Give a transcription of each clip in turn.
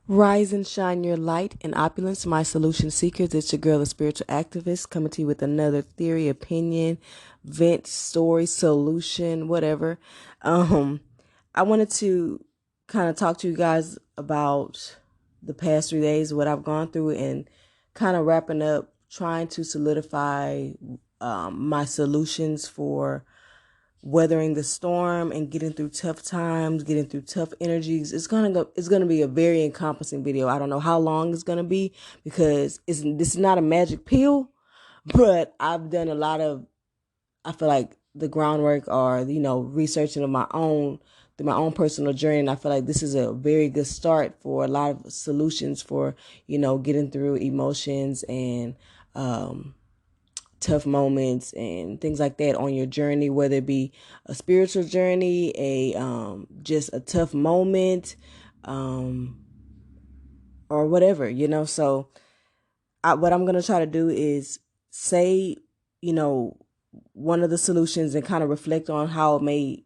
Rise and shine your light in opulence, my solution seekers. It's your girl, the spiritual activist, coming to you with another theory, opinion, vent, story, solution, whatever. I wanted to kind of talk to you guys about the past 3 days, what I've gone through, and kind of wrapping up, trying to solidify my solutions for weathering the storm and getting through tough times, getting through tough energies. It's gonna be a very encompassing video. I don't know how long it's gonna be because this is not a magic pill, but I've done a lot of, I feel like, the groundwork or researching of my own through my own personal journey, and I feel like this is a very good start for a lot of solutions for getting through emotions and tough moments and things like that on your journey, whether it be a spiritual journey, just a tough moment, or whatever, So what I'm going to try to do is say, one of the solutions and kind of reflect on how it may,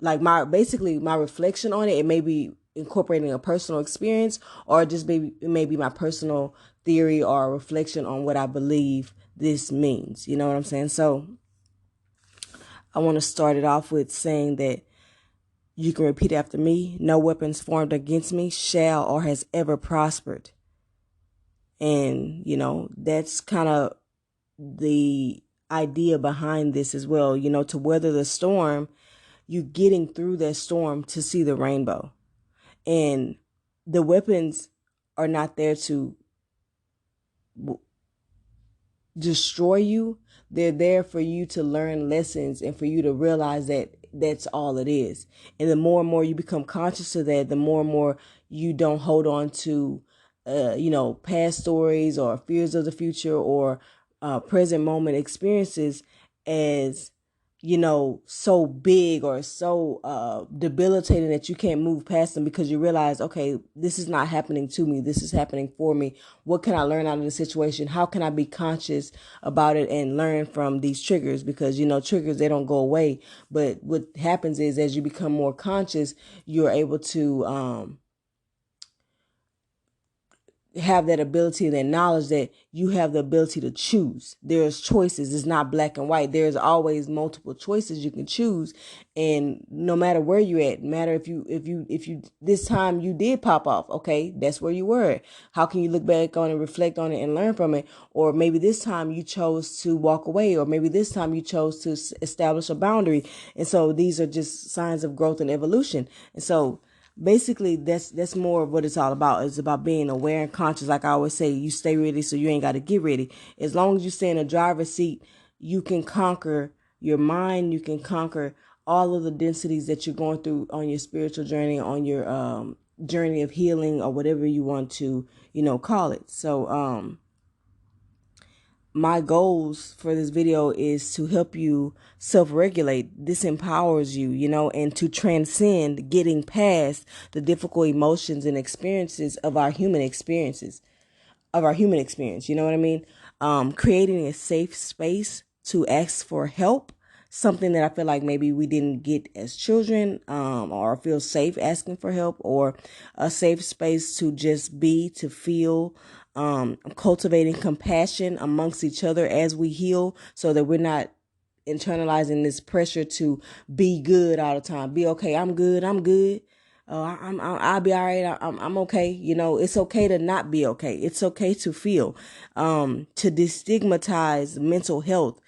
like my reflection on it. It may be incorporating a personal experience, or just maybe my personal theory or reflection on what I believe this means. You know what I'm saying? So I want to start it off with saying that you can repeat after me. No weapons formed against me shall or has ever prospered. And, that's kind of the idea behind this as well. To weather the storm, you getting through that storm to see the rainbow. And the weapons are not there to destroy you. They're there for you to learn lessons and for you to realize that that's all it is. And the more and more you become conscious of that, the more and more you don't hold on to, past stories or fears of the future or present moment experiences as so big or so debilitating that you can't move past them, because you realize, okay, this is not happening to me. This is happening for me. What can I learn out of the situation? How can I be conscious about it and learn from these triggers? Because, triggers, they don't go away. But what happens is, as you become more conscious, you're able to have that ability and that knowledge that you have the ability to choose. There's choices. It's not black and white. There's always multiple choices you can choose. And no matter where you're at, matter if you this time you did pop off, okay, that's where you were. How can you look back on it, reflect on it, and learn from it? Or maybe this time you chose to walk away, or maybe this time you chose to establish a boundary. And so these are just signs of growth and evolution. And so basically, that's more of what it's all about. It's about being aware and conscious. Like I always say, you stay ready so you ain't got to get ready. As long as you stay in the driver's seat, you can conquer your mind. You can conquer all of the densities that you're going through on your spiritual journey, on your journey of healing, or whatever you want to, call it. So, my goals for this video is to help you self-regulate. This empowers you, and to transcend getting past the difficult emotions and experiences of our human experience. You know what I mean? Creating a safe space to ask for help, something that I feel like maybe we didn't get as children, or feel safe asking for help, or a safe space to just be, to feel, cultivating compassion amongst each other as we heal, so that we're not internalizing this pressure to be good all the time. Be okay. I'm good. I'll be all right. I'm okay. It's okay to not be okay. It's okay to feel, to destigmatize mental health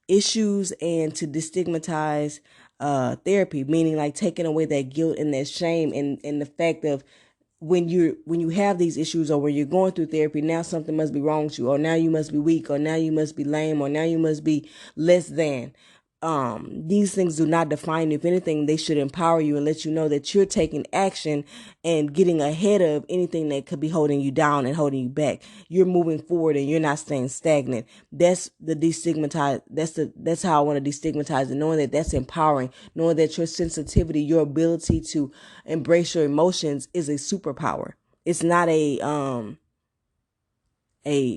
issues, and to destigmatize therapy, meaning like taking away that guilt and that shame, and the fact of when you have these issues, or when you're going through therapy, now something must be wrong with you, or now you must be weak, or now you must be lame, or now you must be less than. These things do not define you. If anything, they should empower you and let you know that you're taking action and getting ahead of anything that could be holding you down and holding you back. You're moving forward and you're not staying stagnant. That's the destigmatize. That's how I want to destigmatize it. Knowing that that's empowering. Knowing that your sensitivity, your ability to embrace your emotions is a superpower. It's not a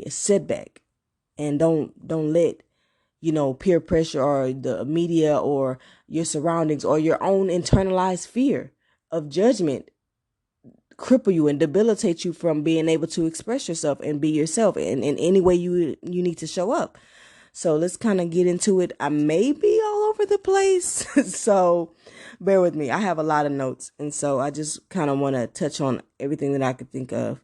setback. And don't let peer pressure or the media or your surroundings or your own internalized fear of judgment cripple you and debilitate you from being able to express yourself and be yourself in any way you need to show up. So let's kind of get into it. I may be all over the place, so bear with me. I have a lot of notes, and so I just kind of want to touch on everything that I could think of.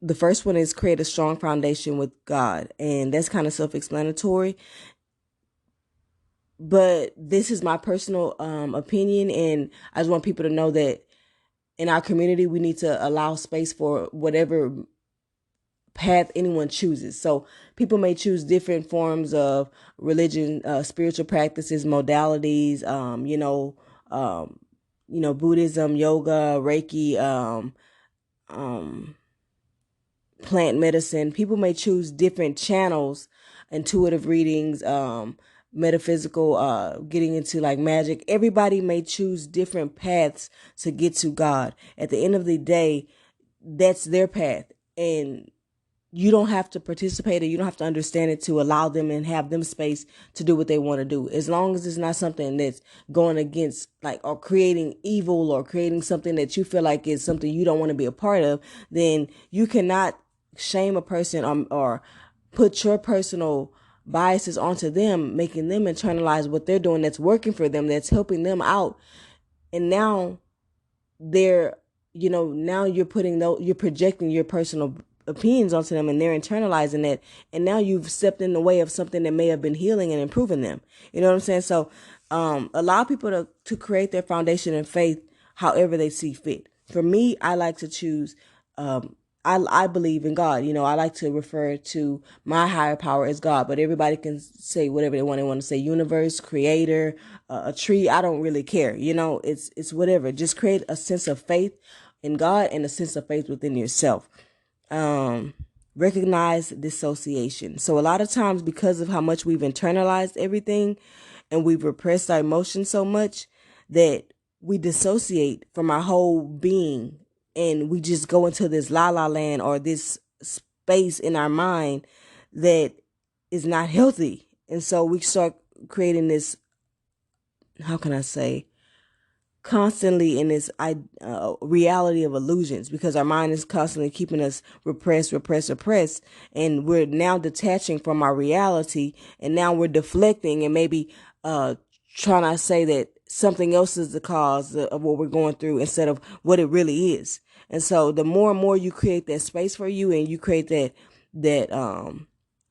The first one is create a strong foundation with God, and that's kind of self-explanatory. But this is my personal opinion, and I just want people to know that in our community, we need to allow space for whatever path anyone chooses. So people may choose different forms of religion, spiritual practices, modalities, Buddhism, yoga, Reiki, plant medicine. People may choose different channels, intuitive readings, metaphysical, getting into like magic. Everybody may choose different paths to get to God. At the end of the day, that's their path. And you don't have to participate or you don't have to understand it to allow them and have them space to do what they want to do. As long as it's not something that's going against like or creating evil or creating something that you feel like is something you don't want to be a part of, then you cannot shame a person or put your personal biases onto them, making them internalize what they're doing that's working for them, that's helping them out. And now they're, now you're you're projecting your personal opinions onto them and they're internalizing that. And now you've stepped in the way of something that may have been healing and improving them. You know what I'm saying? So allow people to create their foundation in faith however they see fit. For me, I like to choose, I believe in God. I like to refer to my higher power as God, but everybody can say whatever they want. They want to say universe, creator, a tree. I don't really care. It's whatever. Just create a sense of faith in God and a sense of faith within yourself. Recognize dissociation. So a lot of times, because of how much we've internalized everything and we've repressed our emotions so much, that we dissociate from our whole being and we just go into this la la land or this space in our mind that is not healthy. And so we start creating this, how can I say, constantly in this reality of illusions, because our mind is constantly keeping us repressed, and we're now detaching from our reality, and now we're deflecting and maybe trying to say that something else is the cause of what we're going through instead of what it really is. And so the more and more you create that space for you and you create that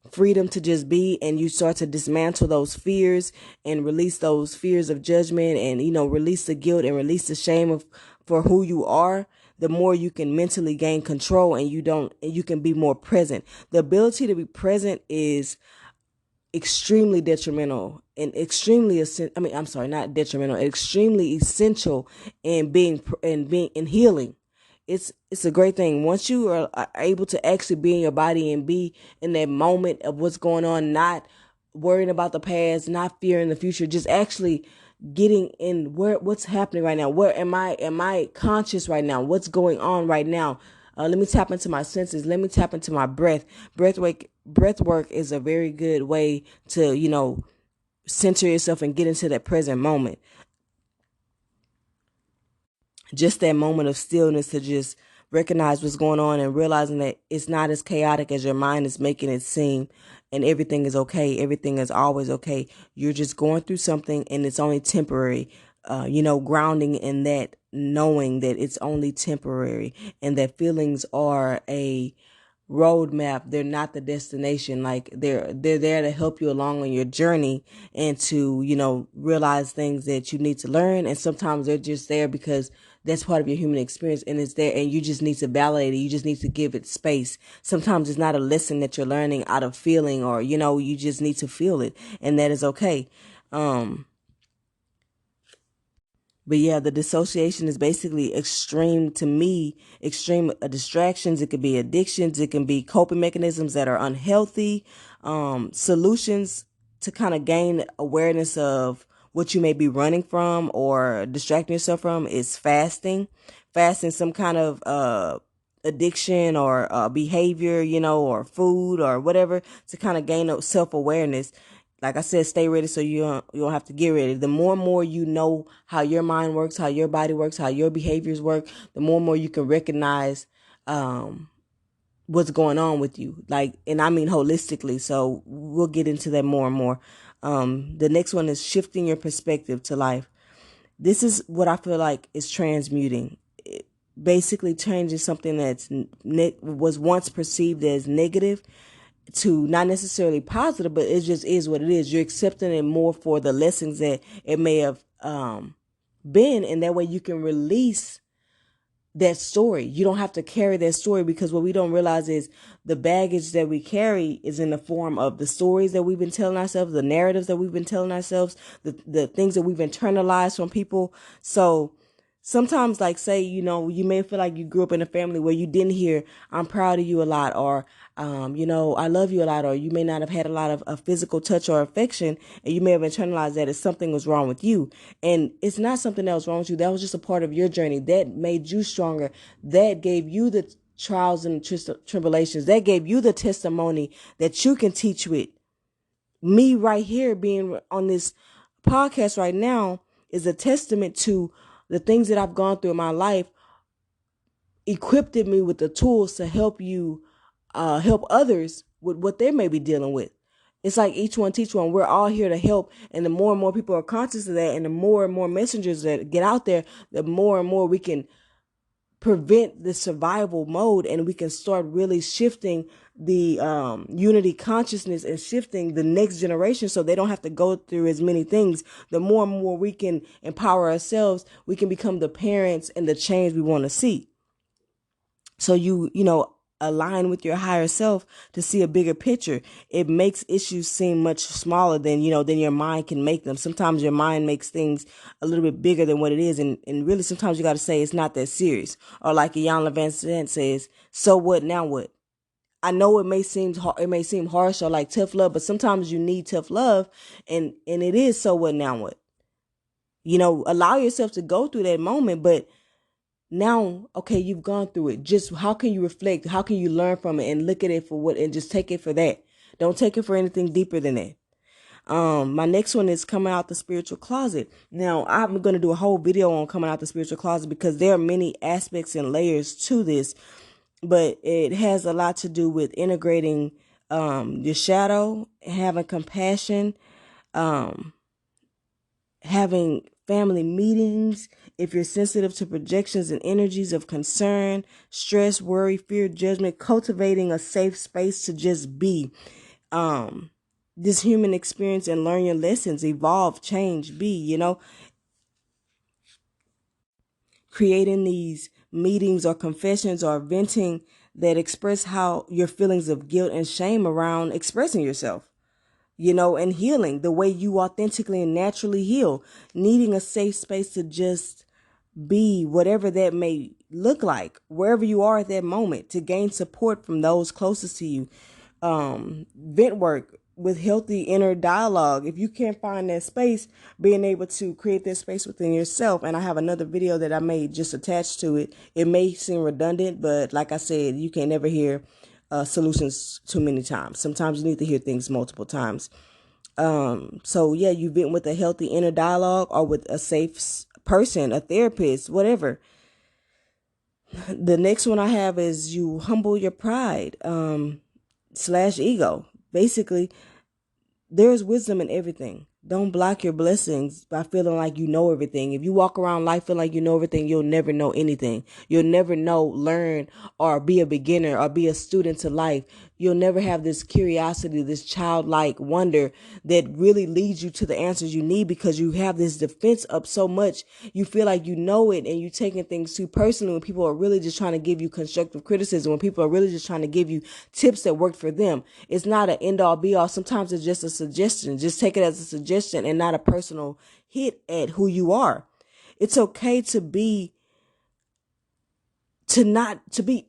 freedom to just be, and you start to dismantle those fears and release those fears of judgment and, release the guilt and release the shame for who you are, the more you can mentally gain control and you can be more present. The ability to be present is extremely detrimental and extremely extremely essential in healing. It's a great thing. Once you are able to actually be in your body and be in that moment of what's going on, not worrying about the past, not fearing the future, just actually getting in what's happening right now. Where am I conscious right now? What's going on right now? Let me tap into my senses. Let me tap into my breath. Breath work is a very good way to, center yourself and get into that present moment. Just that moment of stillness to just recognize what's going on and realizing that it's not as chaotic as your mind is making it seem, and everything is okay. Everything is always okay. You're just going through something and it's only temporary. Grounding in that, knowing that it's only temporary and that feelings are a roadmap. They're not the destination. Like they're there to help you along on your journey and to, realize things that you need to learn. And sometimes they're just there because that's part of your human experience and it's there and you just need to validate it. You just need to give it space. Sometimes it's not a lesson that you're learning out of feeling or, you just need to feel it, and that is okay. But yeah, the dissociation is basically extreme distractions. It could be addictions. It can be coping mechanisms that are unhealthy. Solutions to kind of gain awareness of what you may be running from or distracting yourself from is fasting. Fasting some kind of addiction or behavior, or food or whatever, to kind of gain self-awareness. like I said, stay ready so you don't have to get ready. The more and more you know how your mind works, how your body works, how your behaviors work, the more and more you can recognize what's going on with you. Like, and I mean holistically. So we'll get into that more and more. The next one is shifting your perspective to life. This is what I feel like is transmuting. Basically changing something that's was once perceived as negative to not necessarily positive, but it just is what it is. You're accepting it more for the lessons that it may have been, and that way you can release that story. You don't have to carry that story, because what we don't realize is the baggage that we carry is in the form of the stories that we've been telling ourselves, the narratives that we've been telling ourselves, the things that we've internalized from people. So sometimes, like, say, you may feel like you grew up in a family where you didn't hear, I'm proud of you a lot, or, I love you a lot, or you may not have had a lot of physical touch or affection, and you may have internalized that as something was wrong with you. And it's not something that was wrong with you. That was just a part of your journey that made you stronger. That gave you the trials and tribulations. That gave you the testimony that you can teach with. Me right here being on this podcast right now is a testament to the things that I've gone through in my life, equipped me with the tools to help you, help others with what they may be dealing with. It's like each one teach one. We're all here to help. And the more and more people are conscious of that, and the more and more messengers that get out there, the more and more we can prevent the survival mode, and we can start really shifting the unity consciousness and shifting the next generation so they don't have to go through as many things. The more and more we can empower ourselves, we can become the parents and the change we want to see. So you align with your higher self to see a bigger picture. It makes issues seem much smaller than your mind can make them. Sometimes your mind makes things a little bit bigger than what it is. And really sometimes you got to say it's not that serious. Or like Ian Levant says, so what, now what? I know it may seem harsh or like tough love, but sometimes you need tough love, and it is so what, now what? Allow yourself to go through that moment, but now, okay, you've gone through it. Just how can you reflect? How can you learn from it and look at it for what, and just take it for that? Don't take it for anything deeper than that. My next one is coming out the spiritual closet. Now, I'm going to do a whole video on coming out the spiritual closet, because there are many aspects and layers to this, but it has a lot to do with integrating your shadow, having compassion, having family meetings, if you're sensitive to projections and energies of concern, stress, worry, fear, judgment, cultivating a safe space to just be. This human experience and learn your lessons, evolve, change, be, creating these meetings or confessions or venting that express how your feelings of guilt and shame around expressing yourself. And healing the way you authentically and naturally heal, needing a safe space to just be, whatever that may look like, wherever you are at that moment, to gain support from those closest to you. Vent work with healthy inner dialogue. If you can't find that space, being able to create that space within yourself. And I have another video that I made just attached to it. It may seem redundant, but like I said, you can never hear solutions too many times. Sometimes you need to hear things multiple times. So yeah, you've been with a healthy inner dialogue, or with a safe person, a therapist, whatever. The next one I have is you humble your pride, / ego. Basically, there's wisdom in everything. Don't block your blessings by feeling like you know everything. If you walk around life feeling like you know everything, you'll never know anything. You'll never learn, or be a beginner, or be a student to life. You'll never have this curiosity, this childlike wonder that really leads you to the answers you need, because you have this defense up so much. You feel like you know it, and you're taking things too personally when people are really just trying to give you constructive criticism, when people are really just trying to give you tips that work for them. It's not an end all be all. Sometimes it's just a suggestion. Just take it as a suggestion and not a personal hit at who you are. It's okay to be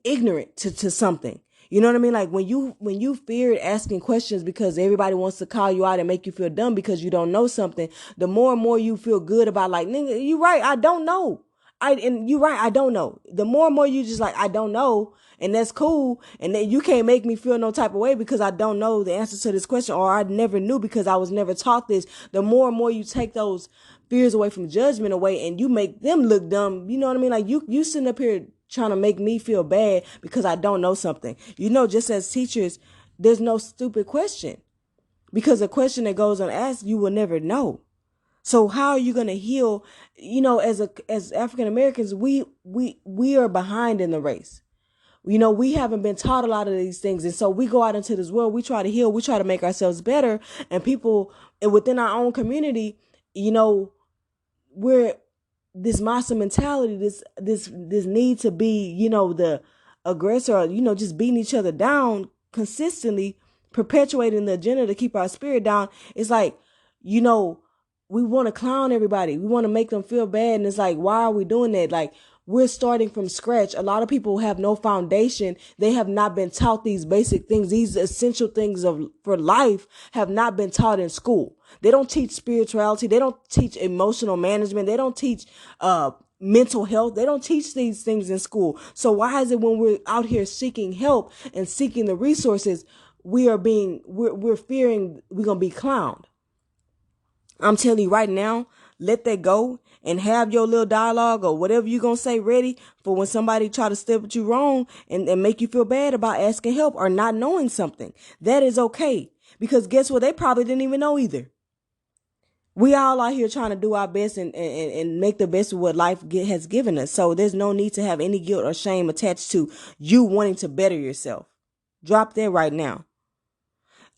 ignorant to something. You know what I mean? Like when you feared asking questions because everybody wants to call you out and make you feel dumb because you don't know something, the more and more you feel good about, like, nigga, you right, I don't know. and you're right, I don't know. The more and more you just like, I don't know, and that's cool. And then you can't make me feel no type of way because I don't know the answer to this question, or I never knew because I was never taught this. The more and more you take those fears away from judgment away and you make them look dumb, you know what I mean? Like you sitting up here trying to make me feel bad because I don't know something. Just as teachers, there's no stupid question, because a question that goes unasked, you will never know. So how are you going to heal? As African Americans, we are behind in the race. We haven't been taught a lot of these things. And so we go out into this world, we try to heal, we try to make ourselves better. And people within our own community, we're this Massa mentality, this need to be, the aggressor, just beating each other down consistently, perpetuating the agenda to keep our spirit down. It's like, we want to clown everybody. We want to make them feel bad. And it's like, why are we doing that? Like, we're starting from scratch. A lot of people have no foundation. They have not been taught these basic things. These essential things for life have not been taught in school. They don't teach spirituality. They don't teach emotional management. They don't teach mental health. They don't teach these things in school. So why is it when we're out here seeking help and seeking the resources, we're fearing we're going to be clowned? I'm telling you right now, let that go and have your little dialogue or whatever you're going to say ready for when somebody try to step at you wrong and make you feel bad about asking help or not knowing something. That is okay. Because guess what? They probably didn't even know either. We all out here trying to do our best and make the best of what life has given us. So there's no need to have any guilt or shame attached to you wanting to better yourself. Drop that right now.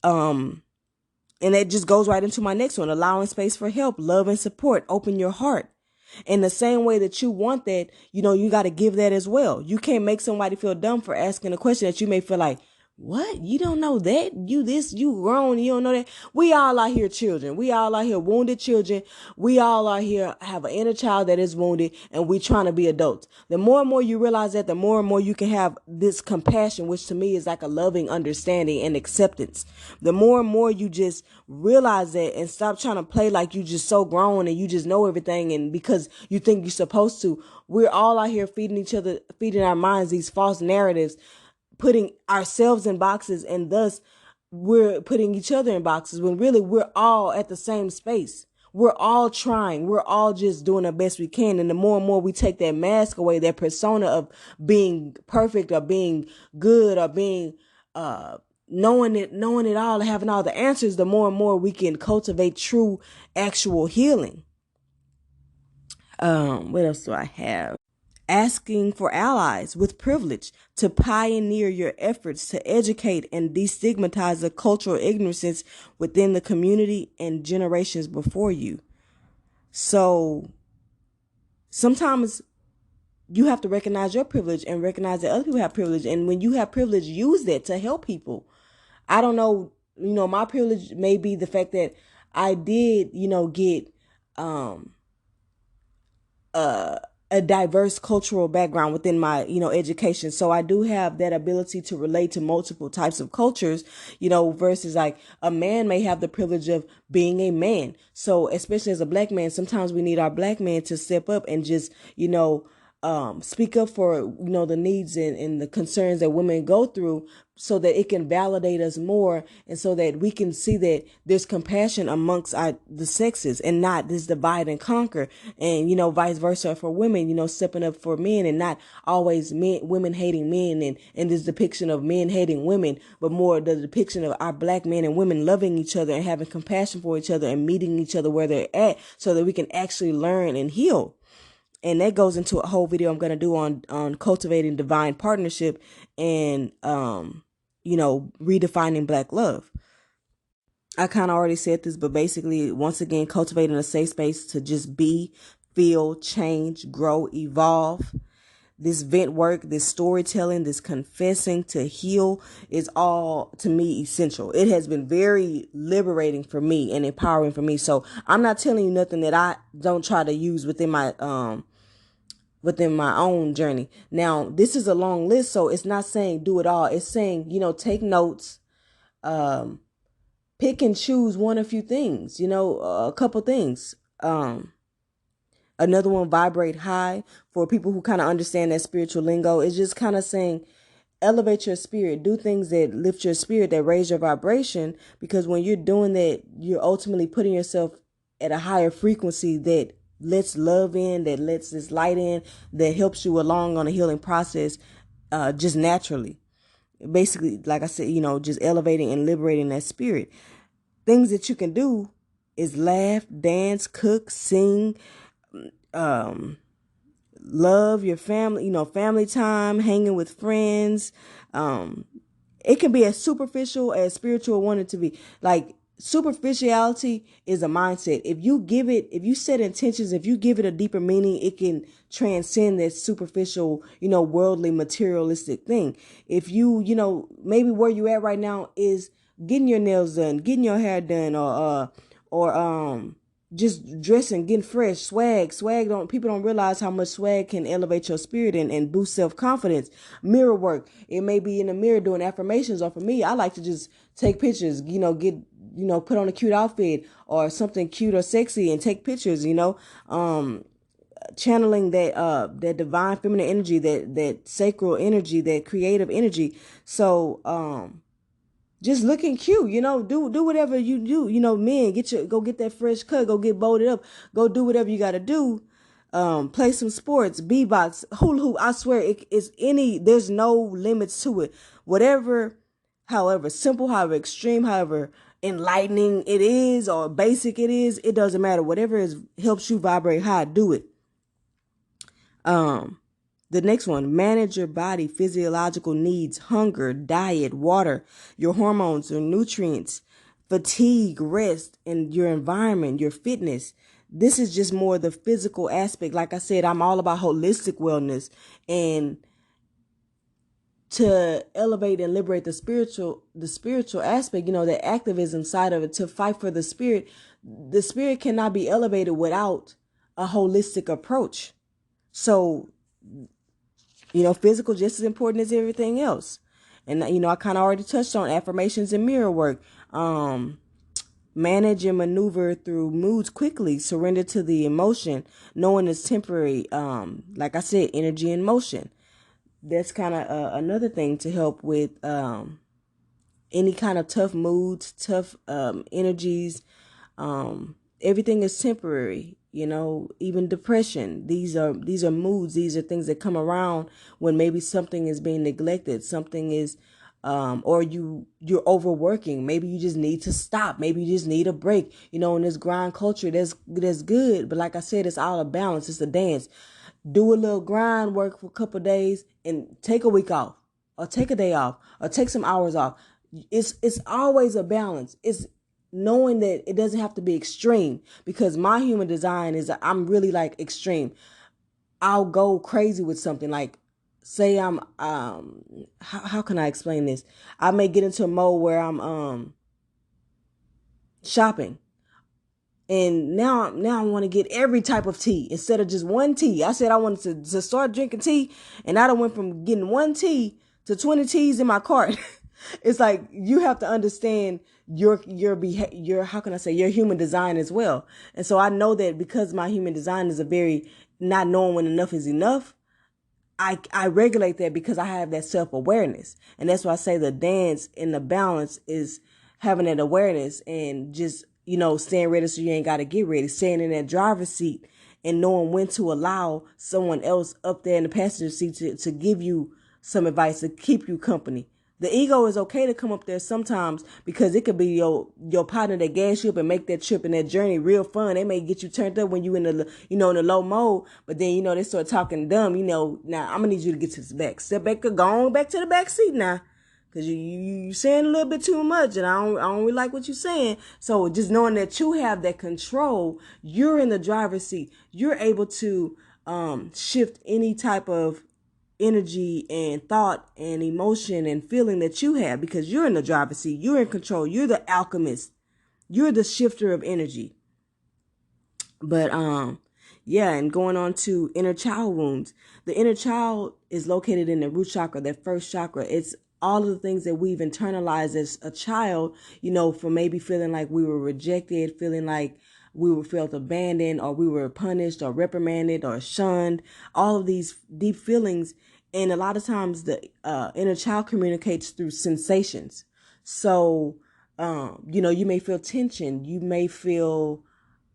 And that just goes right into my next one, allowing space for help, love, and support. Open your heart. In the same way that you want that, you got to give that as well. You can't make somebody feel dumb for asking a question that you may feel like, what? You don't know that? You grown, you don't know that? We all out here children. We all out here wounded children. We all out here have an inner child that is wounded, and we trying to be adults. The more and more you realize that, the more and more you can have this compassion, which to me is like a loving understanding and acceptance. The more and more you just realize that and stop trying to play like you just so grown and you just know everything, and because you think you're supposed to. We're all out here feeding our minds these false narratives, putting ourselves in boxes, and thus we're putting each other in boxes when really we're all at the same space. We're all trying. We're all just doing the best we can. And the more and more we take that mask away, that persona of being perfect or being good or being knowing it all and having all the answers, the more and more we can cultivate true actual healing. What else do I have? Asking for allies with privilege to pioneer your efforts to educate and destigmatize the cultural ignorances within the community and generations before you. So sometimes you have to recognize your privilege and recognize that other people have privilege. And when you have privilege, use that to help people. I don't know, my privilege may be the fact that I did, get a diverse cultural background within my, education. So I do have that ability to relate to multiple types of cultures, versus like a man may have the privilege of being a man. So especially as a black man, sometimes we need our black man to step up and just, speak up for, the needs and the concerns that women go through, so that it can validate us more, and so that we can see that there's compassion amongst the sexes and not this divide and conquer, and vice versa for women, stepping up for men and not always women hating men and this depiction of men hating women, but more the depiction of our black men and women loving each other and having compassion for each other and meeting each other where they're at, so that we can actually learn and heal. And that goes into a whole video I'm going to do on cultivating divine partnership and, redefining Black love. I kind of already said this, but basically, once again, cultivating a safe space to just be, feel, change, grow, evolve. This vent work, this storytelling, this confessing to heal is all, to me, essential. It has been very liberating for me and empowering for me. So I'm not telling you nothing that I don't try to use within my own journey. Now, this is a long list, so it's not saying do it all. It's saying, take notes, pick and choose one or few things, a couple things. Another one, vibrate high, for people who kind of understand that spiritual lingo, is just kind of saying elevate your spirit, do things that lift your spirit, that raise your vibration, because when you're doing that, you're ultimately putting yourself at a higher frequency that lets love in, that lets this light in, that helps you along on a healing process, just naturally. Basically, like I said, just elevating and liberating that spirit. Things that you can do is laugh, dance, cook, sing, love your family, family time, hanging with friends. It can be as superficial as spiritual wanted to be. Like, superficiality is a mindset. If you set intentions, if you give it a deeper meaning, it can transcend that superficial, worldly, materialistic thing. If maybe where you at right now is getting your nails done, getting your hair done, or just dressing, getting fresh, swag don't, people don't realize how much swag can elevate your spirit and boost self-confidence. Mirror work, it may be in the mirror doing affirmations, or for me, I like to just take pictures, put on a cute outfit or something cute or sexy and take pictures, channeling that divine feminine energy, that sacral energy, that creative energy. So just looking cute, do whatever you do. Men, go get that fresh cut, go get bolted up, go do whatever you got to do. Play some sports, beatbox, hula hoop. I swear there's no limits to it. Whatever, however simple, however extreme, however enlightening it is, or basic it is, it doesn't matter. Whatever helps you vibrate high, do it. The next one, manage your body physiological needs, hunger, diet, water, your hormones, your nutrients, fatigue, rest, and your environment, your fitness. This is just more the physical aspect. Like I said, I'm all about holistic wellness, and to elevate and liberate the spiritual aspect, the activism side of it, to fight for the spirit. The spirit cannot be elevated without a holistic approach. So, physical just as important as everything else. And, I kind of already touched on affirmations and mirror work. Manage and maneuver through moods quickly. Surrender to the emotion, knowing it's temporary. Like I said, energy and motion. That's kind of another thing to help with any kind of tough moods, tough energies. Everything is temporary, even depression. These are moods. These are things that come around when maybe something is being neglected. Something is, or you're overworking. Maybe you just need to stop. Maybe you just need a break. In this grind culture, that's good. But like I said, it's all a balance. It's a dance. Do a little grind work for a couple of days and take a week off, or take a day off, or take some hours off. It's always a balance. It's knowing that it doesn't have to be extreme, because my human design is I'm really like extreme. I'll go crazy with something. Like, say I'm how can I explain this? I may get into a mode where I'm shopping. And now I want to get every type of tea instead of just one tea. I said I wanted to start drinking tea, and I done went from getting one tea to 20 teas in my cart. It's like, you have to understand your how can I say, your human design as well. And so I know that because my human design is a very not knowing when enough is enough, I regulate that because I have that self-awareness. And that's why I say the dance and the balance is having that awareness and just, staying ready so you ain't got to get ready, staying in that driver's seat and knowing when to allow someone else up there in the passenger seat to give you some advice, to keep you company. The ego is okay to come up there sometimes, because it could be your partner that gas you up and make that trip and that journey real fun. They may get you turned up when you in the in the low mode, but then they start talking dumb. Now I'm gonna need you to get to the back, step back, go on back to the back seat now, because you saying a little bit too much, and I don't really like what you're saying. So just knowing that you have that control, you're in the driver's seat, you're able to shift any type of energy and thought and emotion and feeling that you have, because you're in the driver's seat, you're in control, you're the alchemist, you're the shifter of energy. But yeah, and going on to inner child wounds. The inner child is located in the root chakra, that first chakra. It's all of the things that we've internalized as a child, for maybe feeling like we were rejected, feeling like we were felt abandoned, or we were punished or reprimanded or shunned, all of these deep feelings. And a lot of times the inner child communicates through sensations. So, you may feel tension. You may feel,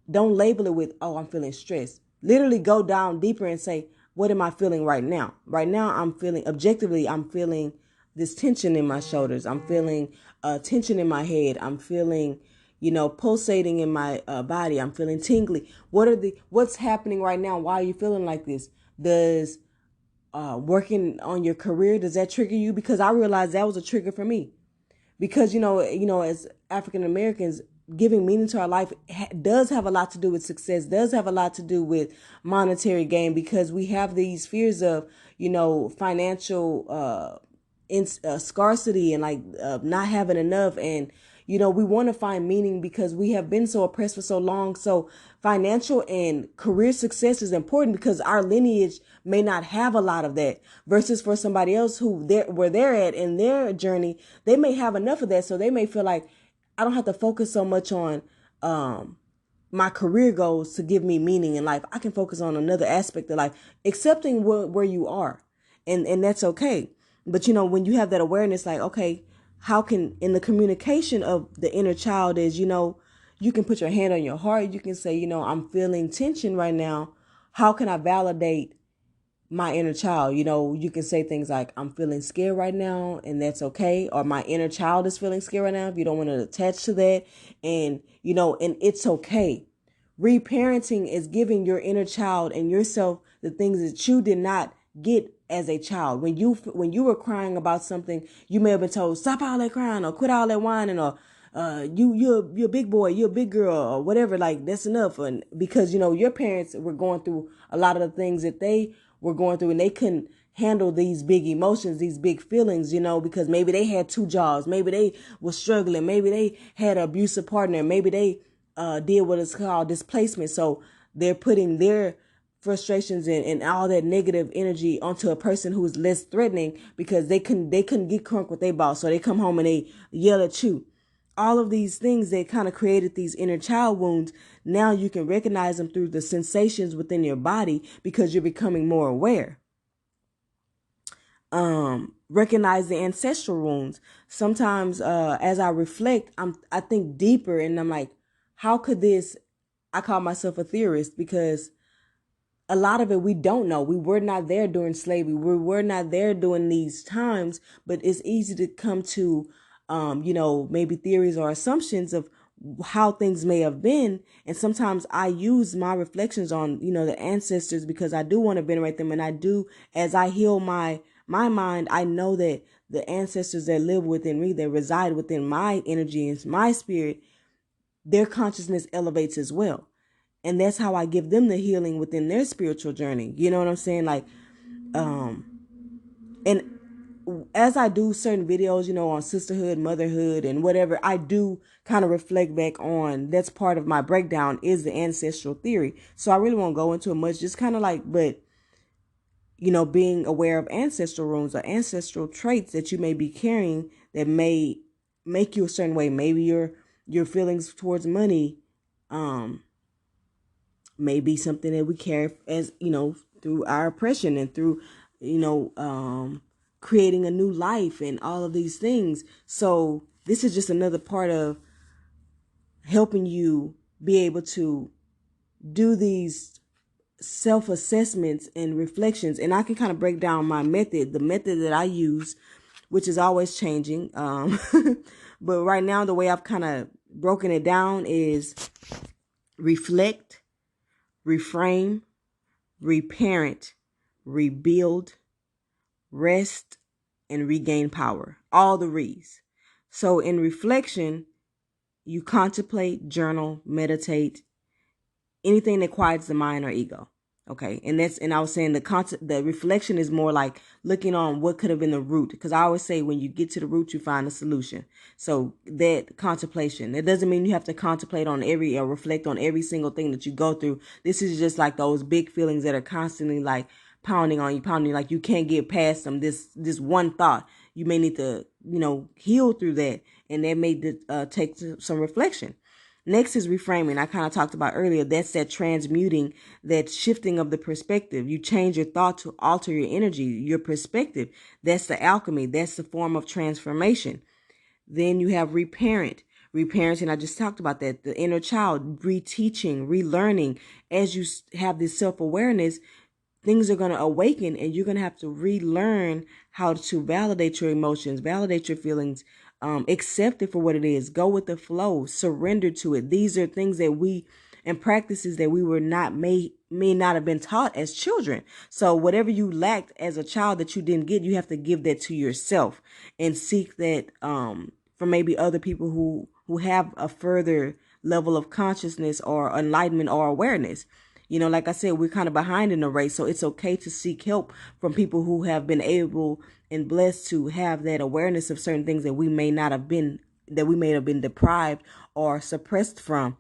don't label it with, oh, I'm feeling stressed. Literally go down deeper and say, what am I feeling right now? Right now, I'm feeling, objectively, I'm feeling this tension in my shoulders. I'm feeling tension in my head. I'm feeling, pulsating in my body. I'm feeling tingly. What's happening right now? Why are you feeling like this? Does working on your career, does that trigger you? Because I realized that was a trigger for me. Because, as African Americans, giving meaning to our life does have a lot to do with success, does have a lot to do with monetary gain, because we have these fears of, financial scarcity and like not having enough. And, we want to find meaning because we have been so oppressed for so long. So financial and career success is important because our lineage may not have a lot of that, versus for somebody else who where they're at in their journey, they may have enough of that. So they may feel like, I don't have to focus so much on my career goals to give me meaning in life. I can focus on another aspect of life, accepting where you are. And that's okay. But, when you have that awareness, like, okay, how can, in the communication of the inner child is, you can put your hand on your heart. You can say, I'm feeling tension right now. How can I validate my inner child? You can say things like, I'm feeling scared right now, and that's okay. Or my inner child is feeling scared right now, if you don't want to attach to that. And, and it's okay. Reparenting is giving your inner child and yourself the things that you did not get as a child. When you were crying about something, you may have been told, stop all that crying, or quit all that whining, or you're a big boy, you're a big girl, or whatever. Like, that's enough. And because, your parents were going through a lot of the things that they were going through, and they couldn't handle these big emotions, these big feelings, because maybe they had 2 jobs, maybe they were struggling, maybe they had an abusive partner, maybe they did what is called displacement. So they're putting their frustrations and all that negative energy onto a person who is less threatening, because they couldn't get crunk with their boss, so they come home and they yell at you. All of these things that kind of created these inner child wounds. Now you can recognize them through the sensations within your body, because you're becoming more aware. Recognize the ancestral wounds. Sometimes as I reflect, I think deeper, and I'm like, how could this, I call myself a theorist, because a lot of it we don't know. We were not there during slavery. We were not there during these times, but it's easy to come to, maybe theories or assumptions of how things may have been. And sometimes I use my reflections on, the ancestors, because I do want to venerate them. And I do, as I heal my mind, I know that the ancestors that live within me, that reside within my energy and my spirit, their consciousness elevates as well. And that's how I give them the healing within their spiritual journey. You know what I'm saying? Like, and as I do certain videos, on sisterhood, motherhood, and whatever, I do kind of reflect back on, that's part of my breakdown, is the ancestral theory. So I really won't go into it much, just kind of like, but, being aware of ancestral wounds or ancestral traits that you may be carrying that may make you a certain way. Maybe your feelings towards money, may be something that we carry as, through our oppression and through, creating a new life and all of these things. So this is just another part of helping you be able to do these self-assessments and reflections. And I can kind of break down my method, the method that I use, which is always changing. But right now, the way I've kind of broken it down is reflect, reframe, reparent, rebuild, rest, and regain power. All the re's. So in reflection, you contemplate, journal, meditate, anything that quiets the mind or ego. Okay. And I was saying the reflection is more like looking on what could have been the root. Because I always say, when you get to the root, you find a solution. So that contemplation, it doesn't mean you have to contemplate on or reflect on every single thing that you go through. This is just like those big feelings that are constantly like pounding on you, like you can't get past them. This one thought, you may need to, heal through that. And that may take some reflection. Next is reframing. I kind of talked about earlier. That's that transmuting, that shifting of the perspective. You change your thought to alter your energy, your perspective. That's the alchemy. That's the form of transformation. Then you have reparent. Reparenting, I just talked about that. The inner child, reteaching, relearning. As you have this self-awareness, things are going to awaken, and you're going to have to relearn how to validate your emotions, validate your feelings, accept it for what it is, go with the flow, surrender to it. These are things that we and practices that we were not may not have been taught as children. So whatever you lacked as a child that you didn't get, you have to give that to yourself and seek that from maybe other people who have a further level of consciousness or enlightenment or awareness. Like I said, we're kind of behind in the race, so it's okay to seek help from people who have been able and blessed to have that awareness of certain things that we may have been deprived or suppressed from.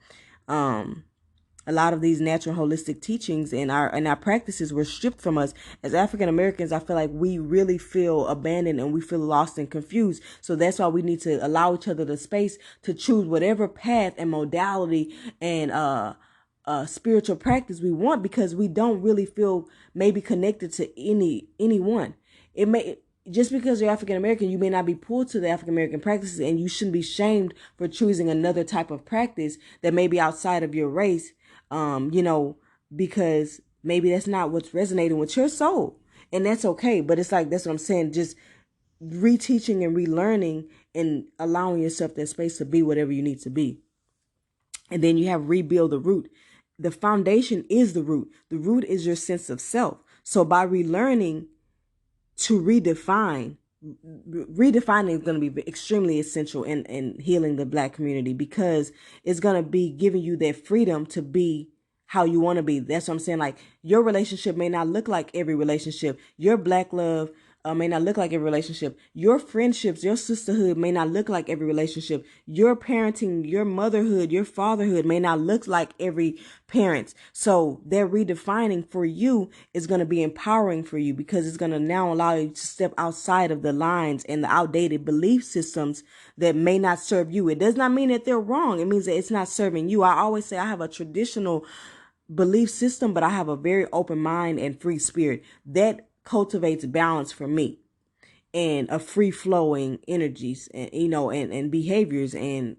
A lot of these natural holistic teachings and our practices were stripped from us. As African Americans, I feel like we really feel abandoned and we feel lost and confused. So that's why we need to allow each other the space to choose whatever path and modality and spiritual practice we want, because we don't really feel maybe connected to anyone. It may just because you're African American, you may not be pulled to the African American practices, and you shouldn't be shamed for choosing another type of practice that may be outside of your race. Because maybe that's not what's resonating with your soul, and that's okay. But it's like, that's what I'm saying. Just reteaching and relearning and allowing yourself that space to be whatever you need to be. And then you have rebuild the root. The foundation is the root. The root is your sense of self. So by relearning to redefining is going to be extremely essential in healing the Black community, because it's going to be giving you that freedom to be how you want to be. That's what I'm saying. Like, your relationship may not look like every relationship. Your Black love may not look like every relationship. Your friendships, your sisterhood may not look like every relationship. Your parenting, your motherhood, your fatherhood may not look like every parent. So their redefining for you is going to be empowering for you, because it's going to now allow you to step outside of the lines and the outdated belief systems that may not serve you. It does not mean that they're wrong. It means that it's not serving you. I always say I have a traditional belief system, but I have a very open mind and free spirit that cultivates balance for me, and a free flowing energies, and and behaviors, and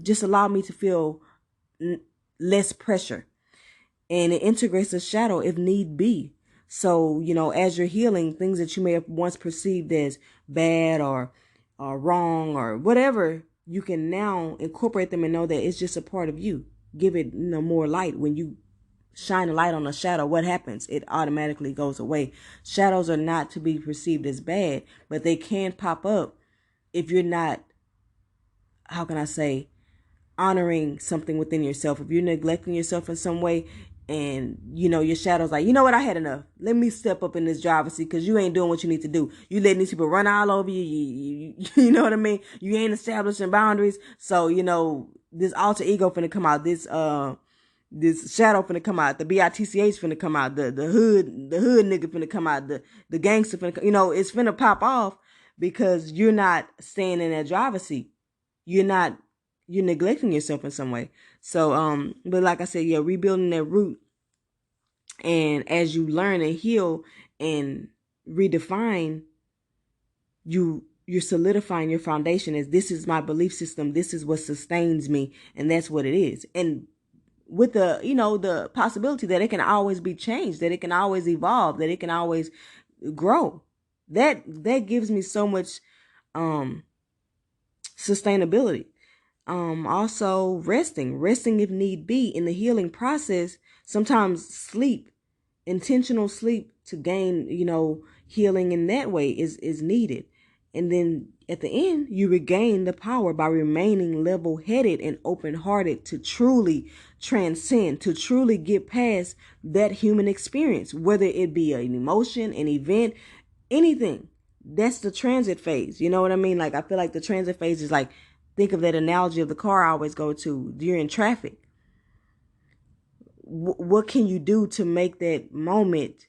just allow me to feel less pressure, and it integrates the shadow if need be. So as you're healing things that you may have once perceived as bad or wrong or whatever, you can now incorporate them and know that it's just a part of you. Give it more light. When you shine a light on a shadow, what happens? It automatically goes away. Shadows are not to be perceived as bad, but they can pop up if you're not, how can I say, honoring something within yourself. If you're neglecting yourself in some way, and your shadow's like, what, I had enough. Let me step up in this driver's seat, because you ain't doing what you need to do. You letting these people run all over you. You know what I mean? You ain't establishing boundaries. So this alter ego finna come out. This shadow finna come out. The BITCH finna come out. The hood nigga finna come out. The gangster finna come. It's finna pop off, because you're not staying in that driver's seat. You're neglecting yourself in some way. So, but like I said, yeah, rebuilding that root. And as you learn and heal and redefine, you're solidifying your foundation as, this is my belief system. This is what sustains me. And that's what it is. And with the, the possibility that it can always be changed, that it can always evolve, that it can always grow. That gives me so much, sustainability. Also resting if need be in the healing process. Sometimes intentional sleep to gain, healing in that way is needed. And then at the end, you regain the power by remaining level-headed and open-hearted to truly transcend, to truly get past that human experience, whether it be an emotion, an event, anything. That's the transit phase. You know what I mean? Like, I feel like the transit phase is like, think of that analogy of the car I always go to. You're in traffic. What can you do to make that moment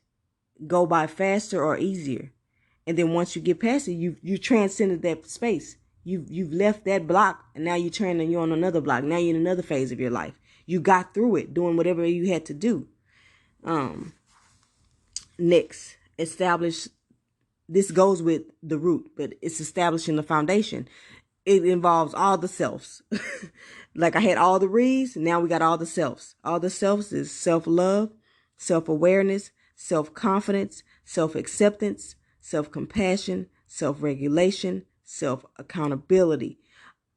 go by faster or easier? And then once you get past it, you transcended that space. You've left that block, and now you're on another block. Now you're in another phase of your life. You got through it, doing whatever you had to do. Next, establish. This goes with the root, but it's establishing the foundation. It involves all the selves. Like I had all the re's, now we got all the selves. All the selves is self-love, self-awareness, self-confidence, self-acceptance, self-compassion, self-regulation, self-accountability.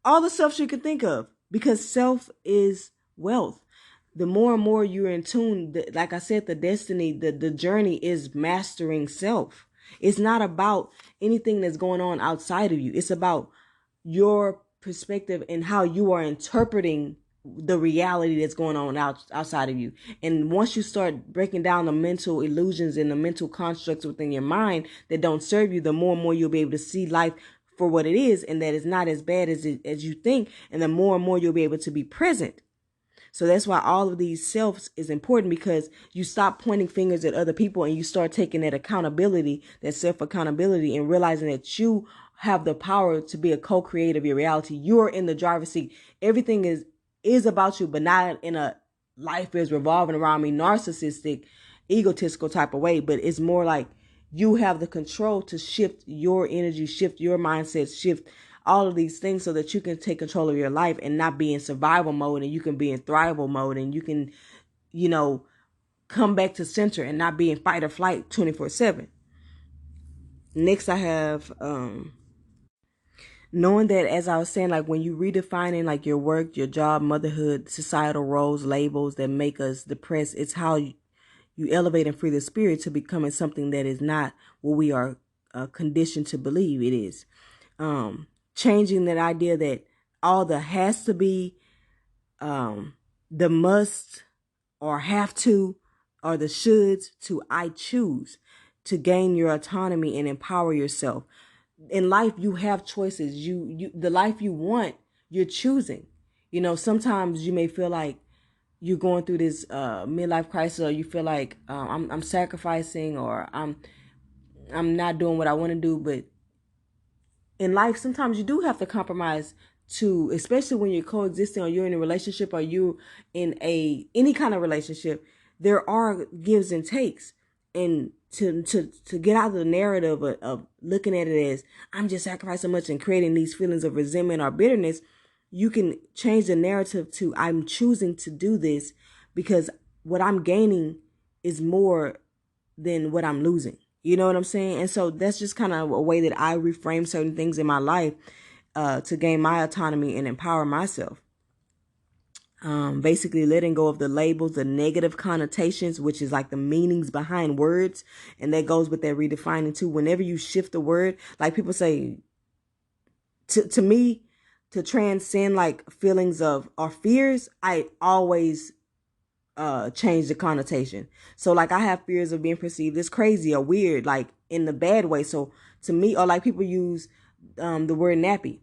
All the selves you can think of, because self is wealth. The more and more you're in tune, like I said, the destiny, the journey is mastering self. It's not about anything that's going on outside of you. It's about your perspective and how you are interpreting the reality that's going on outside of you. And once you start breaking down the mental illusions and the mental constructs within your mind that don't serve you, the more and more you'll be able to see life for what it is, and that it's not as bad as you think. And the more and more you'll be able to be present. So that's why all of these selves is important, because you stop pointing fingers at other people and you start taking that accountability, that self-accountability, and realizing that you have the power to be a co-creator of your reality. You're in the driver's seat. Everything is about you, but not in a life is revolving around me, narcissistic, egotistical type of way. But it's more like you have the control to shift your energy, shift your mindset, shift all of these things so that you can take control of your life and not be in survival mode, and you can be in thrival mode, and you can, come back to center and not be in fight or flight 24/7. Next, I have knowing that, as I was saying, like when you redefining like your work, your job, motherhood, societal roles, labels that make us depressed, it's how you elevate and free the spirit to becoming something that is not what we are conditioned to believe it is. Changing that idea that all the has to be, the must or have to, or the shoulds, to I choose, to gain your autonomy and empower yourself. In life, you have choices. You the life you want, you're choosing. Sometimes you may feel like you're going through this midlife crisis, or you feel like I'm sacrificing, or I'm not doing what I want to do. But in life, sometimes you do have to compromise to, especially when you're coexisting, or you're in a relationship, or you in any kind of relationship. There are gives and takes, and to get out of the narrative of looking at it as I'm just sacrificing much and creating these feelings of resentment or bitterness, you can change the narrative to I'm choosing to do this because what I'm gaining is more than what I'm losing. You know what I'm saying? And so that's just kind of a way that I reframe certain things in my life to gain my autonomy and empower myself. Basically letting go of the labels, the negative connotations, which is like the meanings behind words. And that goes with that redefining too. Whenever you shift a word, like people say, to me, to transcend like feelings of or fears, I always change the connotation. So like I have fears of being perceived as crazy or weird, like in the bad way. So to me, or like people use the word nappy.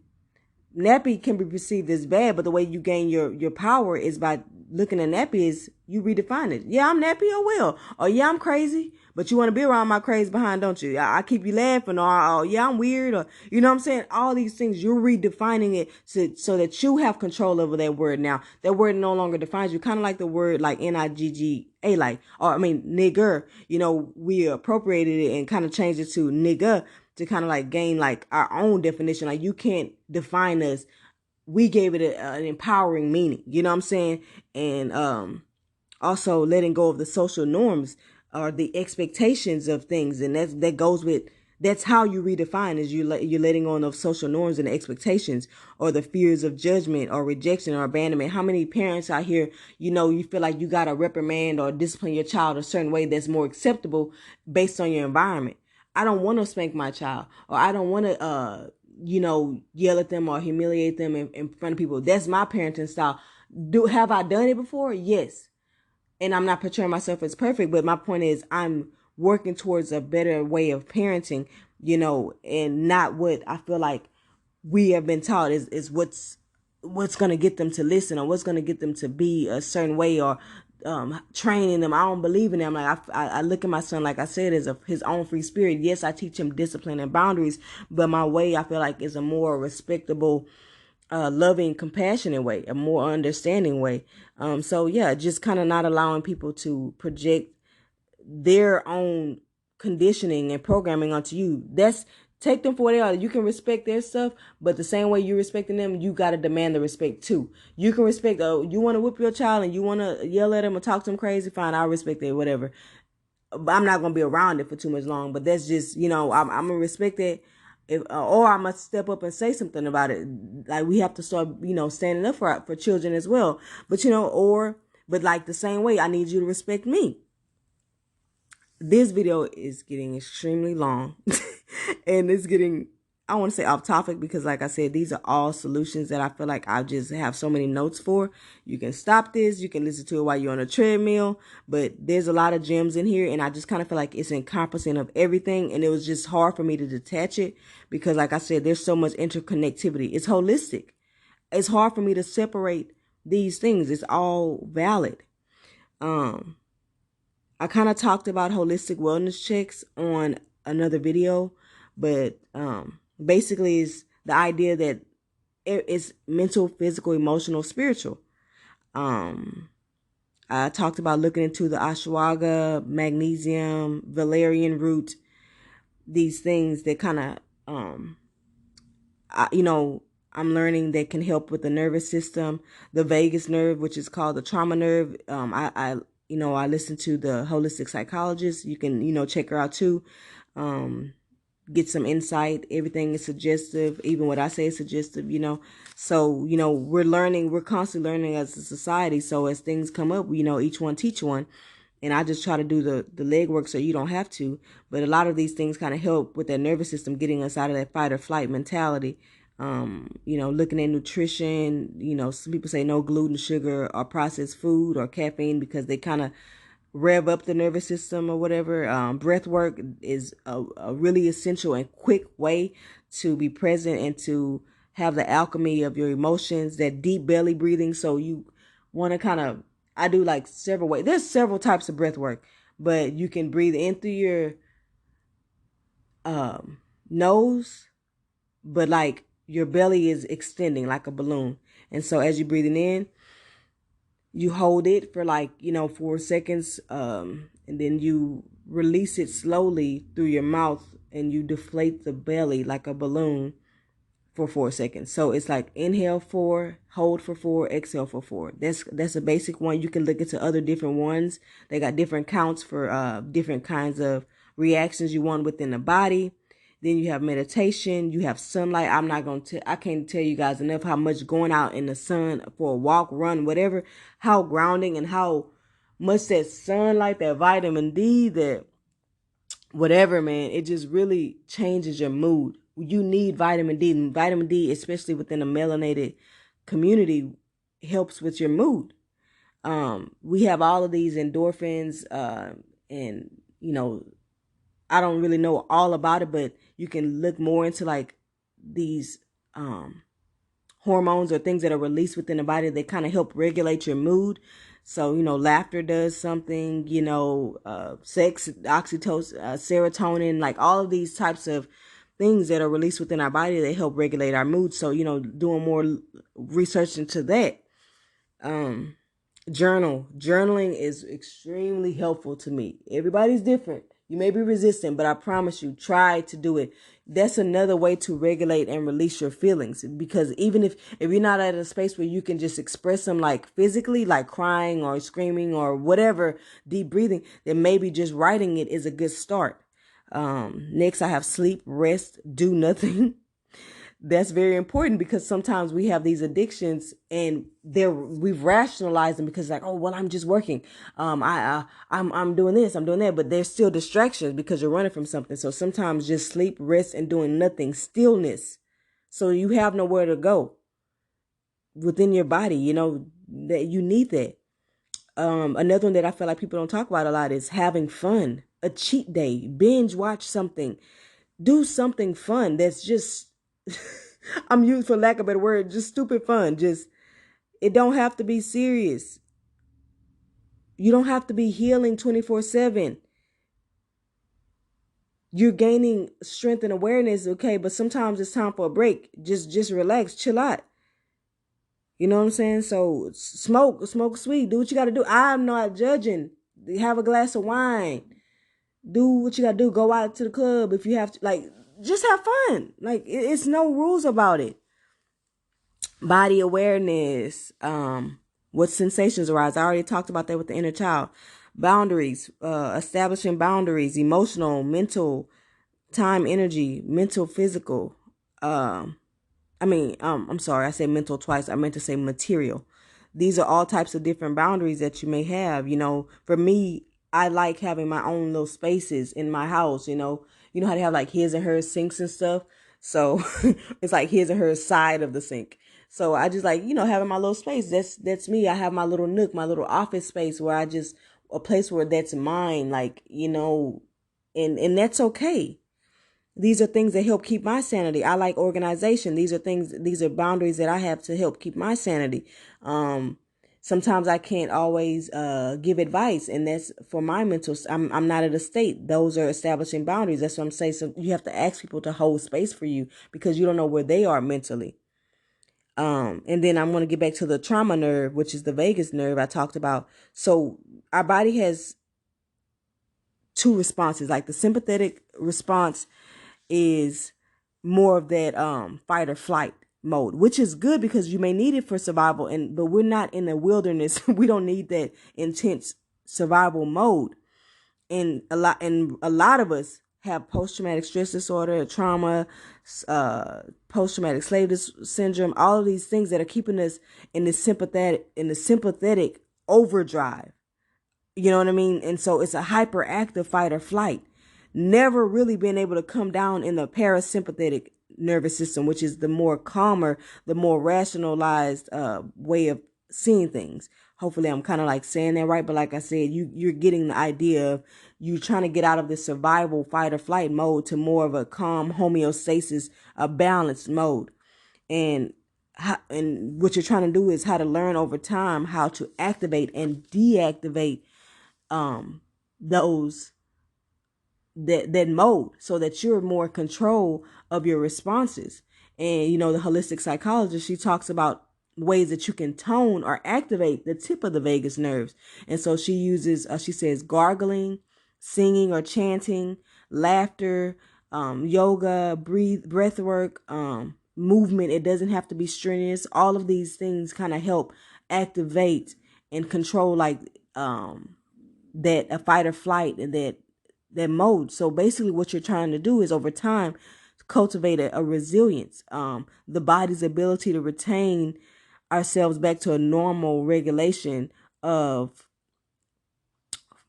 Nappy can be perceived as bad, but the way you gain your power is by looking at nappy is you redefine it. Yeah, I'm nappy, or well, or yeah, I'm crazy, but you want to be around my crazy behind, don't you? I keep you laughing, or yeah, I'm weird, or you know what I'm saying? All these things, you're redefining it so that you have control over that word now. That word no longer defines you, kind of like the word like Nigga, like, or I mean, nigger. We appropriated it and kind of changed it to nigga, to kind of like gain like our own definition. Like you can't define us. We gave it an empowering meaning. You know what I'm saying? And also letting go of the social norms or the expectations of things. And that goes with, that's how you redefine, is you're letting go of social norms and expectations, or the fears of judgment or rejection or abandonment. How many parents out here, you feel like you got to reprimand or discipline your child a certain way that's more acceptable based on your environment? I don't want to spank my child, or I don't want to, yell at them or humiliate them in front of people. That's my parenting style. Have I done it before? Yes. And I'm not portraying myself as perfect, but my point is I'm working towards a better way of parenting, and not what I feel like we have been taught is what's going to get them to listen, or what's going to get them to be a certain way, or training them. I don't believe in them. Like I look at my son, like I said, as his own free spirit. Yes, I teach him discipline and boundaries, but my way, I feel like, is a more respectable, loving, compassionate way, a more understanding way. So yeah, just kind of not allowing people to project their own conditioning and programming onto you. That's Take them for what they are. You can respect their stuff, but the same way you're respecting them, you got to demand the respect too. You can respect, you want to whip your child and you want to yell at him or talk to him crazy, fine, I'll respect it, whatever. But I'm not going to be around it for too much long, but that's just, I'm going to respect it. Or I must step up and say something about it. Like, we have to start, standing up for children as well. But, but like the same way, I need you to respect me. This video is getting extremely long and it's getting, I want to say, off topic, because like I said, these are all solutions that I feel like I just have so many notes for. You can stop this. You can listen to it while you're on a treadmill, but there's a lot of gems in here, and I just kind of feel like it's encompassing of everything. And it was just hard for me to detach it because, like I said, there's so much interconnectivity. It's holistic. It's hard for me to separate these things. It's all valid. I kind of talked about holistic wellness checks on another video, but basically it's the idea that it's mental, physical, emotional, spiritual. I talked about looking into the ashwagandha, magnesium, valerian root, these things that kind of, I'm learning that can help with the nervous system, the vagus nerve, which is called the trauma nerve. I listen to the holistic psychologist. You can, check her out too. Get some insight. Everything is suggestive. Even what I say is suggestive, So, we're constantly learning as a society. So as things come up, each one teach one. And I just try to do the legwork so you don't have to. But a lot of these things kind of help with that nervous system, getting us out of that fight or flight mentality. Looking at nutrition, some people say no gluten, sugar, or processed food or caffeine because they kind of rev up the nervous system or whatever. Breath work is a really essential and quick way to be present and to have the alchemy of your emotions, that deep belly breathing. So you want to I do like several ways. There's several types of breath work, but you can breathe in through your nose, but like your belly is extending like a balloon. And so as you're breathing in, you hold it for 4 seconds, and then you release it slowly through your mouth and you deflate the belly like a balloon for 4 seconds. So it's like inhale 4, hold for 4, exhale for 4. That's a basic one. You can look into other different ones. They got different counts for different kinds of reactions you want within the body. Then you have meditation, you have sunlight. I can't tell you guys enough how much going out in the sun for a walk, run, whatever, how grounding and how much that sunlight, that vitamin D, that whatever, man, it just really changes your mood. You need vitamin D, and vitamin D, especially within a melanated community, helps with your mood. We have all of these endorphins, and I don't really know all about it, but you can look more into like these hormones or things that are released within the body that kind of help regulate your mood. So, laughter does something, sex, oxytocin, serotonin, like all of these types of things that are released within our body that help regulate our mood. So, doing more research into that. Journaling is extremely helpful to me. Everybody's different. You may be resistant, but I promise you, try to do it. That's another way to regulate and release your feelings. Because even if you're not at a space where you can just express them like physically, like crying or screaming or whatever, deep breathing, then maybe just writing it is a good start. Next, I have sleep, rest, do nothing. That's very important because sometimes we have these addictions and we've rationalized them because like, oh, well, I'm just working. I'm doing this, I'm doing that, but there's still distractions because you're running from something. So sometimes just sleep, rest, and doing nothing, stillness. So you have nowhere to go within your body, that you need that. Another one that I feel like people don't talk about a lot is having fun, a cheat day, binge watch something, do something fun. That's just, I'm used for lack of a better word, just stupid fun. It don't have to be serious. You don't have to be healing 24/7. You're gaining strength and awareness, okay, but sometimes it's time for a break. Just relax, chill out. You know what I'm saying? So smoke sweet, do what you got to do. I'm not judging. Have a glass of wine. Do what you got to do. Go out to the club if you have to. Like, just have fun. Like, it's no rules about it. Body awareness. What sensations arise? I already talked about that with the inner child. Boundaries. Establishing boundaries. Emotional, mental, time, energy, mental, physical. I'm sorry, I said mental twice. I meant to say material. These are all types of different boundaries that you may have. For me, I like having my own little spaces in my house. You know how they have like his and hers sinks and stuff. So it's like his and hers side of the sink. So I just like, having my little space. That's me. I have my little nook, my little office space where a place where that's mine, like, and that's okay. These are things that help keep my sanity. I like organization. These are boundaries that I have to help keep my sanity. Sometimes I can't always give advice, and that's for my mental. I'm not at a state. Those are establishing boundaries. That's what I'm saying. So you have to ask people to hold space for you because you don't know where they are mentally. And then I'm going to get back to the trauma nerve, which is the vagus nerve I talked about. So our body has two responses, like the sympathetic response is more of that fight or flight mode, which is good because you may need it for survival, but we're not in the wilderness. We don't need that intense survival mode. And a lot of us have post-traumatic stress disorder, trauma, post-traumatic slave syndrome, all of these things that are keeping us in the sympathetic overdrive. You know what I mean? And so it's a hyperactive fight or flight. Never really been able to come down in the parasympathetic nervous system, which is the more calmer, the more rationalized way of seeing things. Hopefully I'm kind of like saying that right. But like I said, you're getting the idea of you trying to get out of the survival fight or flight mode to more of a calm homeostasis, a balanced mode. And what you're trying to do is how to learn over time how to activate and deactivate those that mode so that you're more in control of your responses. And the holistic psychologist, she talks about ways that you can tone or activate the tip of the vagus nerves. And so she uses she says gargling, singing or chanting, laughter, yoga, breath work, movement. It doesn't have to be strenuous. All of these things kind of help activate and control like that a fight or flight and that mode. So basically what you're trying to do is over time cultivate a resilience, the body's ability to retain ourselves back to a normal regulation of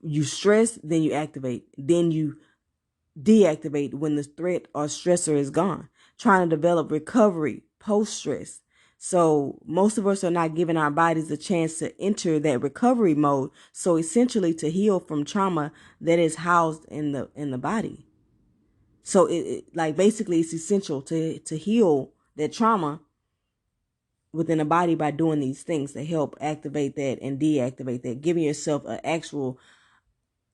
you stress, then you activate, then you deactivate when the threat or stressor is gone, trying to develop recovery post-stress. So most of us are not giving our bodies a chance to enter that recovery mode. So essentially to heal from trauma that is housed in the body. So like basically it's essential to heal that trauma within the body by doing these things to help activate that and deactivate that, giving yourself an actual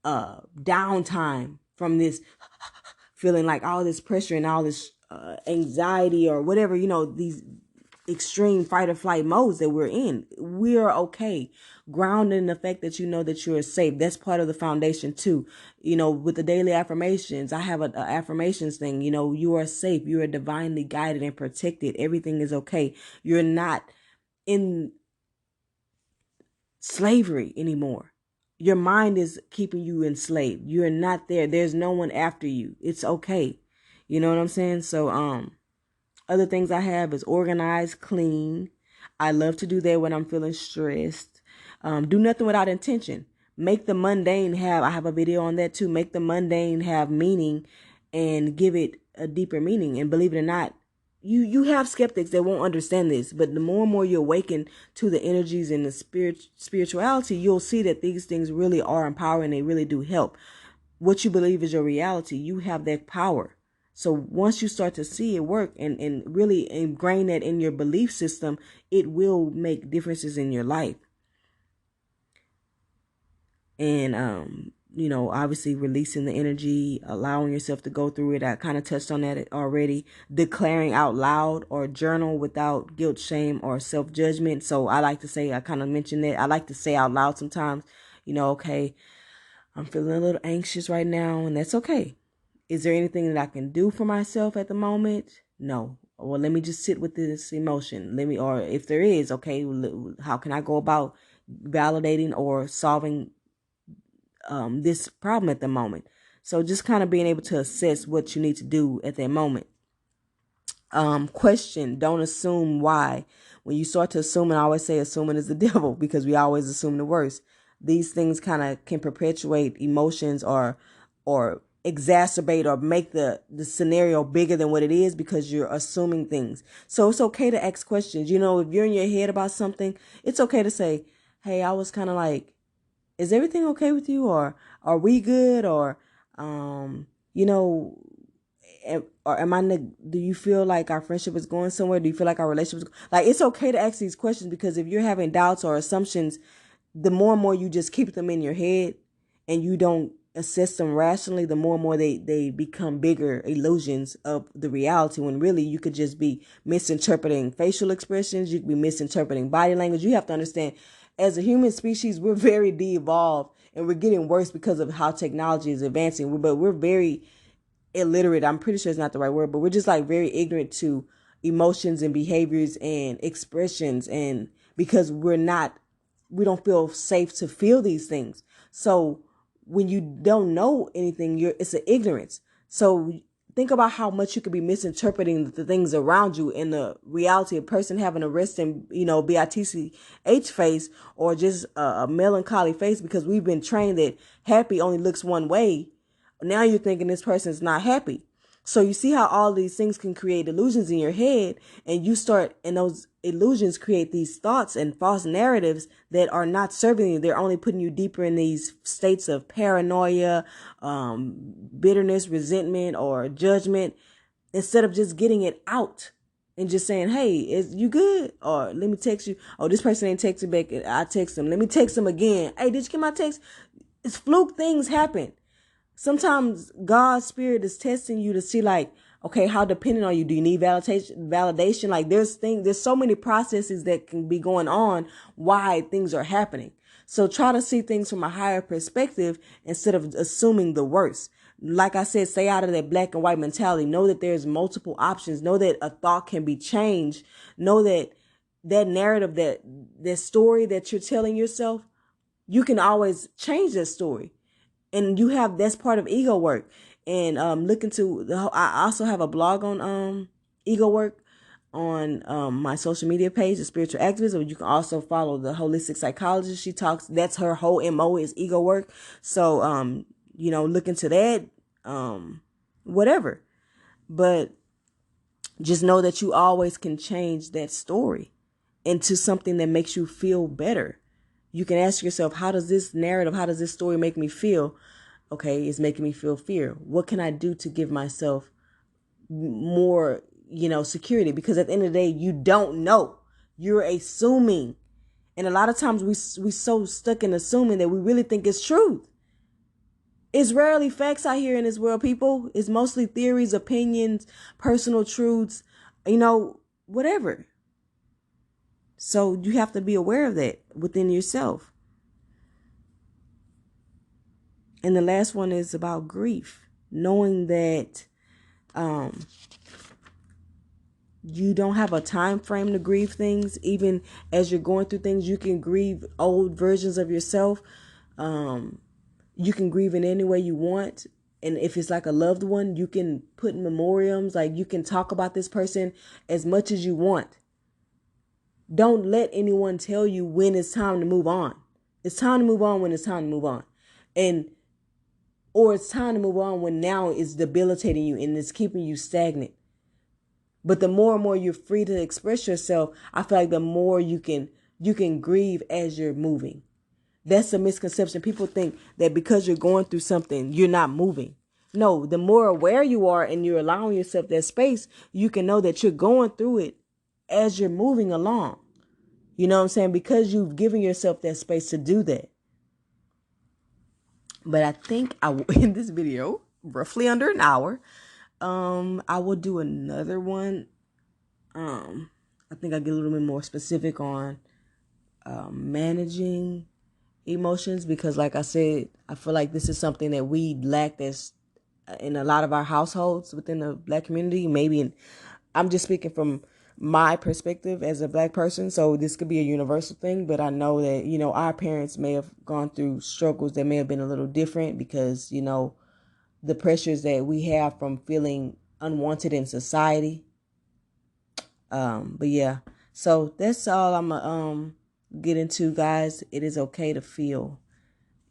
downtime from this feeling like all this pressure and all this anxiety or whatever, these extreme fight or flight modes that we're in. We're okay. Grounded in the fact that you know that you're safe. That's part of the foundation too. With the daily affirmations, I have a affirmations thing. You are safe. You are divinely guided and protected. Everything is okay. You're not in slavery anymore. Your mind is keeping you enslaved. You're not there. There's no one after you. It's okay. You know what I'm saying? So, other things I have is organize, clean. I love to do that when I'm feeling stressed. Do nothing without intention. Make the mundane I have a video on that too. Make the mundane have meaning and give it a deeper meaning. And believe it or not, you have skeptics that won't understand this, but the more and more you awaken to the energies and the spirituality, you'll see that these things really are empowering. They really do help. What you believe is your reality. You have that power. So once you start to see it work and really ingrain that in your belief system, it will make differences in your life. And, obviously releasing the energy, allowing yourself to go through it. I kind of touched on that already. Declaring out loud or journal without guilt, shame, or self-judgment. So I like to say, I kind of mentioned that. I like to say out loud sometimes, okay, I'm feeling a little anxious right now, and that's okay. Is there anything that I can do for myself at the moment? No. Well, let me just sit with this emotion. Or if there is, okay, how can I go about validating or solving this problem at the moment? So just kind of being able to assess what you need to do at that moment. Question, don't assume why. When you start to assume, and I always say assuming is the devil, because we always assume the worst. These things kind of can perpetuate emotions or exacerbate or make the scenario bigger than what it is, because you're assuming things. So it's okay to ask questions. If you're in your head about something, it's okay to say, hey, I was kind of like, is everything okay with you? Or are we good? Or, or do you feel like our friendship is going somewhere? Do you feel like our relationship is, like, it's okay to ask these questions, because if you're having doubts or assumptions, the more and more you just keep them in your head and you don't assess them rationally, the more and more they become bigger illusions of the reality, when really you could just be misinterpreting facial expressions. You could be misinterpreting body language. You have to understand, as a human species, we're very de-evolved, and we're getting worse because of how technology is advancing. But we're very illiterate. I'm pretty sure it's not the right word, but we're just like very ignorant to emotions and behaviors and expressions. And because we don't feel safe to feel these things. So when you don't know anything, it's an ignorance. So think about how much you could be misinterpreting the things around you in the reality. A person having a resting, BITCH face, or just a melancholy face, because we've been trained that happy only looks one way. Now you're thinking this person's not happy. So you see how all these things can create illusions in your head, and those illusions create these thoughts and false narratives that are not serving you. They're only putting you deeper in these states of paranoia, bitterness, resentment, or judgment, instead of just getting it out and just saying, hey, is you good? Or let me text you. Oh, this person ain't texting back. I text them. Let me text them again. Hey, did you get my text? It's fluke things happen. Sometimes God's spirit is testing you to see, like, okay, how dependent are you? Do you need validation? Like, there's so many processes that can be going on why things are happening. So try to see things from a higher perspective instead of assuming the worst. Like I said, stay out of that black and white mentality. Know that there's multiple options. Know that a thought can be changed. Know that narrative, that story that you're telling yourself, you can always change that story. And that's part of ego work. And look into I also have a blog on ego work on my social media page, The Spiritual Activist. Or you can also follow the holistic psychologist. That's her whole MO is ego work. So look into that, whatever. But just know that you always can change that story into something that makes you feel better. You can ask yourself, how does this story make me feel? Okay, it's making me feel fear. What can I do to give myself more, security? Because at the end of the day, you don't know. You're assuming. And a lot of times we so stuck in assuming that we really think it's truth. It's rarely facts out here in this world, people. It's mostly theories, opinions, personal truths, whatever. So you have to be aware of that within yourself. And the last one is about grief. Knowing that you don't have a time frame to grieve things. Even as you're going through things, you can grieve old versions of yourself. You can grieve in any way you want. And if it's like a loved one, you can put memoriams. Like, you can talk about this person as much as you want. Don't let anyone tell you when it's time to move on. It's time to move on when it's time to move on. Or it's time to move on when now it's debilitating you and it's keeping you stagnant. But the more and more you're free to express yourself, I feel like the more you can grieve as you're moving. That's a misconception. People think that because you're going through something, you're not moving. No, the more aware you are and you're allowing yourself that space, you can know that you're going through it as you're moving along. You know what I'm saying? Because you've given yourself that space to do that. But I think in this video, roughly under an hour, I will do another one. I think I get a little bit more specific on managing emotions, because like I said, I feel like this is something that we lack that's in a lot of our households within the Black community. I'm just speaking from my perspective as a Black person, so this could be a universal thing, but I know that, our parents may have gone through struggles that may have been a little different, because, the pressures that we have from feeling unwanted in society. But yeah, so that's all I'm gonna get into, guys. It is okay to feel.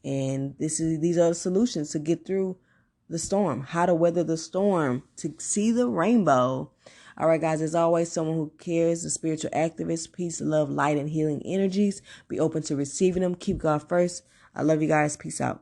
And these are the solutions to get through the storm, how to weather the storm, to see the rainbow. All right, guys, as always, someone who cares, the spiritual activist, peace, love, light, and healing energies. Be open to receiving them. Keep God first. I love you guys. Peace out.